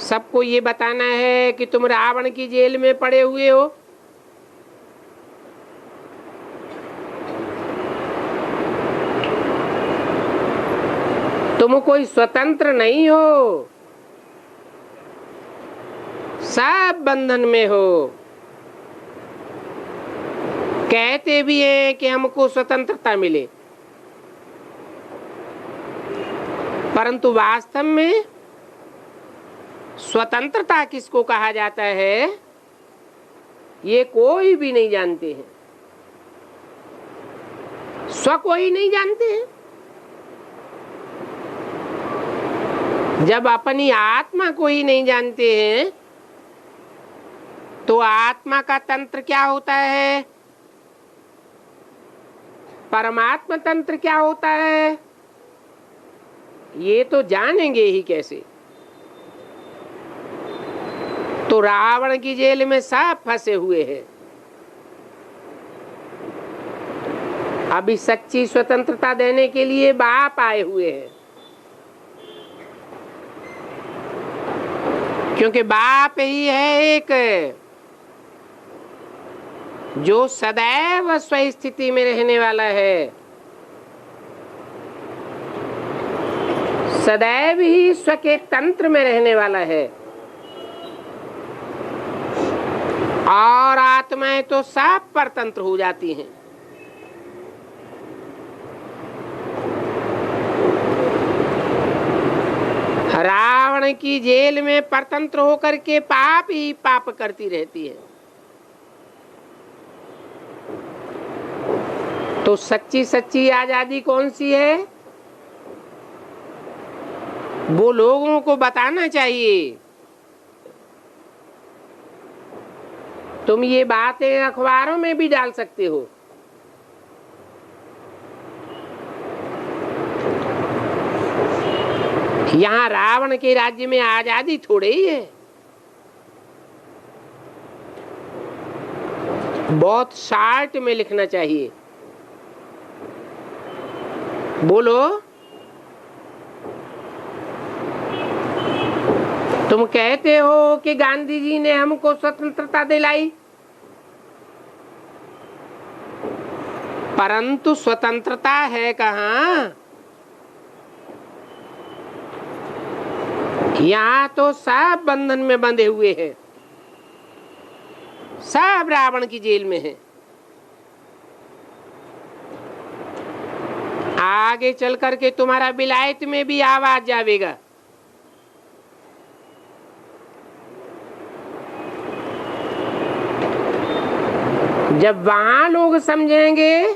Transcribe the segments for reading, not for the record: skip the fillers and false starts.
सबको ये बताना है कि तुम रावण की जेल में पड़े हुए हो। तुम कोई स्वतंत्र नहीं हो, सब बंधन में हो। कहते भी हैं कि हमको स्वतंत्रता मिले, परंतु वास्तव में स्वतंत्रता किसको कहा जाता है ये कोई भी नहीं जानते हैं। स्व को ही नहीं जानते हैं। जब अपनी आत्मा को ही नहीं जानते हैं तो आत्मा का तंत्र क्या होता है, परमात्मा तंत्र क्या होता है, ये तो जानेंगे ही कैसे। तो रावण की जेल में सब फंसे हुए हैं। अभी सच्ची स्वतंत्रता देने के लिए बाप आए हुए हैं, क्योंकि बाप ही है एक जो सदैव स्वस्थिति में रहने वाला है, सदैव ही स्व के तंत्र में रहने वाला है। और आत्माएं तो सब परतंत्र हो जाती हैं। रावण की जेल में परतंत्र होकर के पाप ही पाप करती रहती है। तो सच्ची सच्ची आजादी कौन सी है, वो लोगों को बताना चाहिए। तुम ये बातें अखबारों में भी डाल सकते हो। यहाँ रावण के राज्य में आजादी थोड़े ही है, बहुत शार्ट में लिखना चाहिए। बोलो, तुम कहते हो कि गांधी जी ने हमको स्वतंत्रता दिलाई, परंतु स्वतंत्रता है कहाँ? यहाँ तो सब बंधन में बंधे हुए हैं, सब रावण की जेल में है। आगे चल करके तुम्हारा विलायत में भी आवाज जावेगा। जब वहां लोग समझेंगे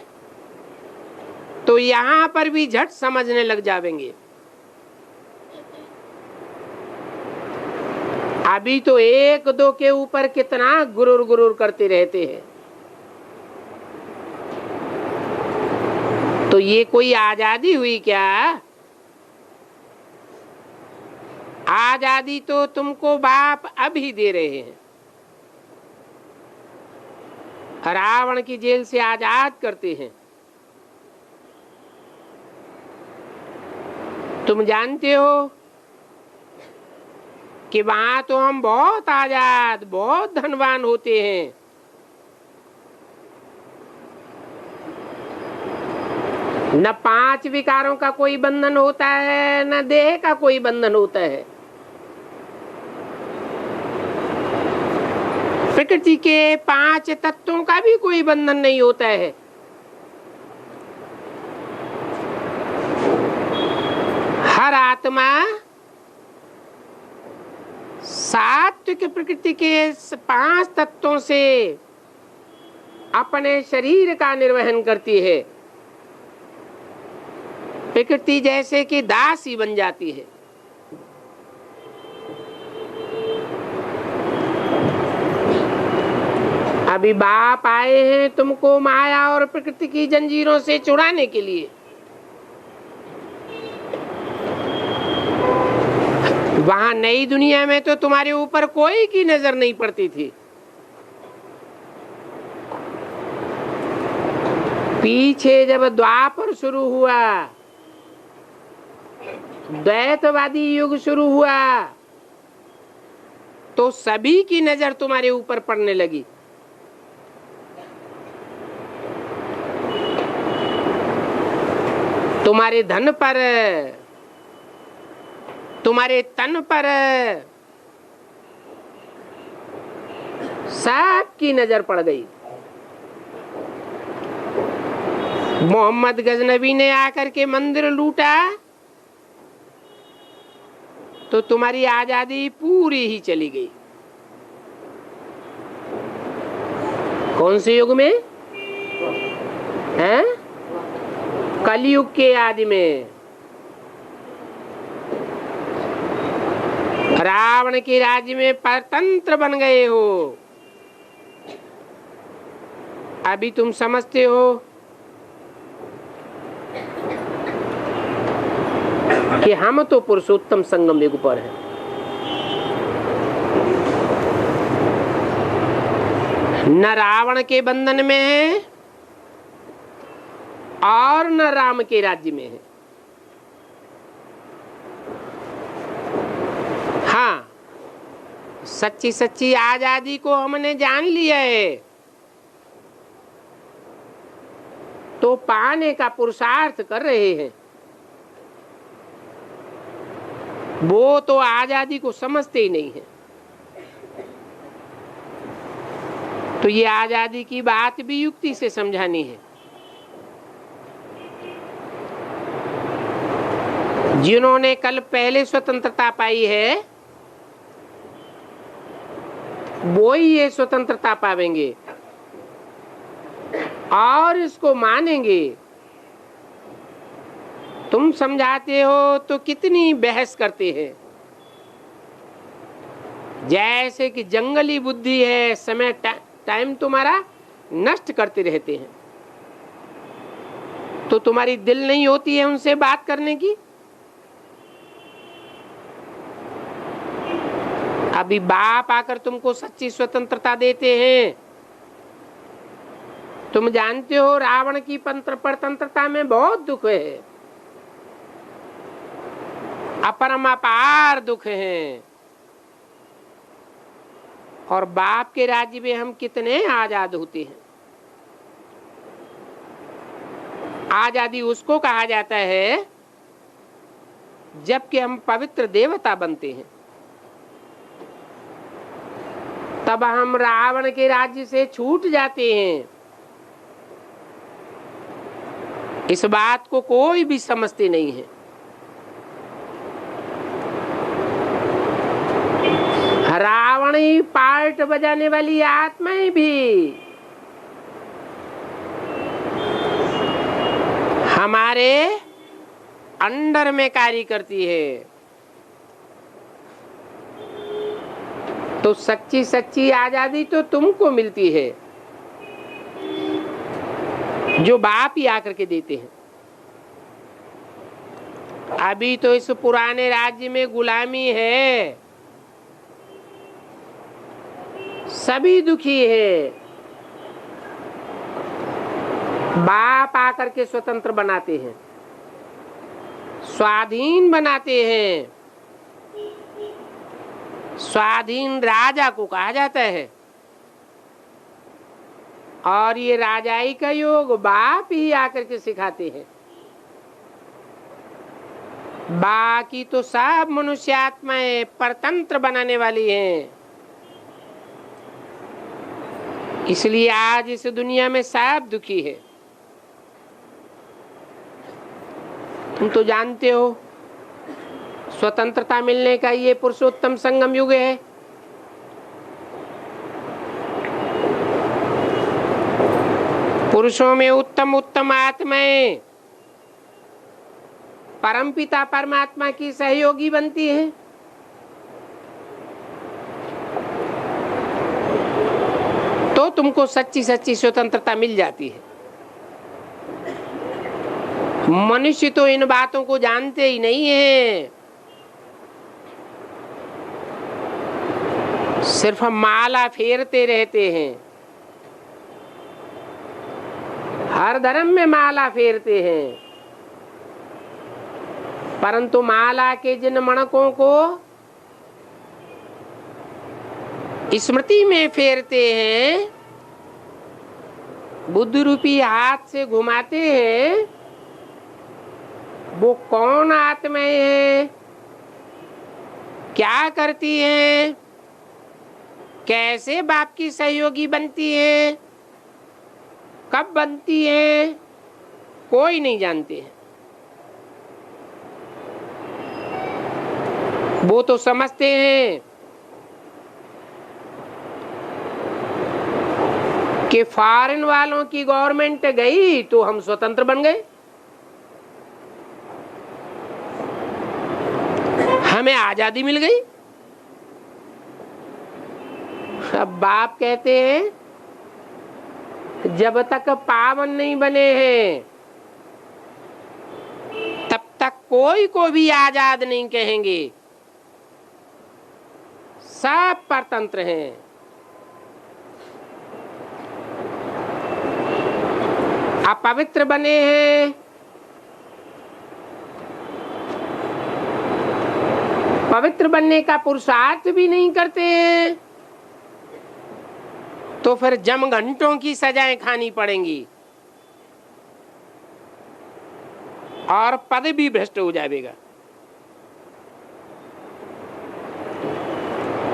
तो यहाँ पर भी झट समझने लग जाएंगे। अभी तो एक दो के ऊपर कितना गुरूर गुरूर करते रहते हैं। तो ये कोई आजादी हुई क्या? आजादी तो तुमको बाप अभी दे रहे हैं। रावण की जेल से आजाद करते हैं। तुम जानते हो कि वहां तो हम बहुत आजाद, बहुत धनवान होते हैं। न 5 विकारों का कोई बंधन होता है, न देह का कोई बंधन होता है। प्रकृति के 5 तत्वों का भी कोई बंधन नहीं होता है। हर आत्मा सात्विक प्रकृति के 5 तत्वों से अपने शरीर का निर्वहन करती है। प्रकृति जैसे कि दासी बन जाती है। अभी बाप आए हैं तुमको माया और प्रकृति की जंजीरों से छुड़ाने के लिए। वहां नई दुनिया में तो तुम्हारे ऊपर कोई की नजर नहीं पड़ती थी। पीछे जब द्वापर शुरू हुआ, द्वैतवादी युग शुरू हुआ, तो सभी की नजर तुम्हारे ऊपर पड़ने लगी। तुम्हारे धन पर, तुम्हारे तन पर सबकी नजर पड़ गई। मोहम्मद गजनबी ने आकर के मंदिर लूटा तो तुम्हारी आजादी पूरी ही चली गई। कौन से युग में? हैं? कलयुग के आदि में। रावण के राज्य में परतंत्र बन गए हो। अभी तुम समझते हो कि हम तो पुरुषोत्तम संगम युग पर हैं। न रावण के बंधन में है और न राम के राज्य में है। हाँ, सच्ची सच्ची आजादी को हमने जान लिया है तो पाने का पुरुषार्थ कर रहे हैं। वो तो आजादी को समझते ही नहीं है। तो ये आजादी की बात भी युक्ति से समझानी है। जिन्होंने कल पहले स्वतंत्रता पाई है वो ही ये स्वतंत्रता पावेंगे और इसको मानेंगे। तुम समझाते हो तो कितनी बहस करते हैं, जैसे कि जंगली बुद्धि है, समय टाइम तुम्हारा नष्ट करते रहते हैं। तो तुम्हारी दिल नहीं होती है उनसे बात करने की। अभी बाप आकर तुमको सच्ची स्वतंत्रता देते हैं। तुम जानते हो रावण की परतंत्रता में बहुत दुख है, अपरमापार दुख है। और बाप के राज्य में हम कितने आजाद होते हैं। आजादी उसको कहा जाता है जबकि हम पवित्र देवता बनते हैं। तब हम रावण के राज्य से छूट जाते हैं। इस बात को कोई भी समझते नहीं है। रावण ही पार्ट बजाने वाली आत्माएं भी हमारे अंडर में कार्य करती है। तो सच्ची सच्ची आजादी तो तुमको मिलती है जो बाप ही आकर के देते हैं। अभी तो इस पुराने राज्य में गुलामी है, सभी दुखी है। बाप आकर के स्वतंत्र बनाते हैं, स्वाधीन बनाते हैं। स्वाधीन राजा को कहा जाता है और ये राजाई का योग बाप ही आकर के सिखाते हैं। बाकी तो सब मनुष्य आत्माएं परतंत्र बनाने वाली हैं। इसलिए आज इस दुनिया में सब दुखी है। तुम तो जानते हो स्वतंत्रता मिलने का ये पुरुषोत्तम संगम युग है। पुरुषों में उत्तम उत्तम आत्माएं परमपिता परमात्मा की सहयोगी बनती है। तो तुमको सच्ची सच्ची स्वतंत्रता मिल जाती है। मनुष्य तो इन बातों को जानते ही नहीं है। सिर्फ माला फेरते रहते हैं, हर धर्म में माला फेरते हैं, परंतु माला के जिन मणकों को स्मृति में फेरते हैं, बुद्धि रूपी हाथ से घुमाते हैं, वो कौन आत्माएं हैं, क्या करती हैं, कैसे बाप की सहयोगी बनती है, कब बनती है, कोई नहीं जानते हैं। वो तो समझते हैं कि फॉरेन वालों की गवर्नमेंट गई तो हम स्वतंत्र बन गए, हमें आजादी मिल गई। अब बाप कहते हैं जब तक पावन नहीं बने हैं तब तक कोई को भी आजाद नहीं कहेंगे, सब परतंत्र हैं। अपवित्र बने हैं, पवित्र बनने का पुरुषार्थ भी नहीं करते हैं, तो फिर जम घंटों की सजाएं खानी पड़ेंगी और पद भी भ्रष्ट हो जाएगा।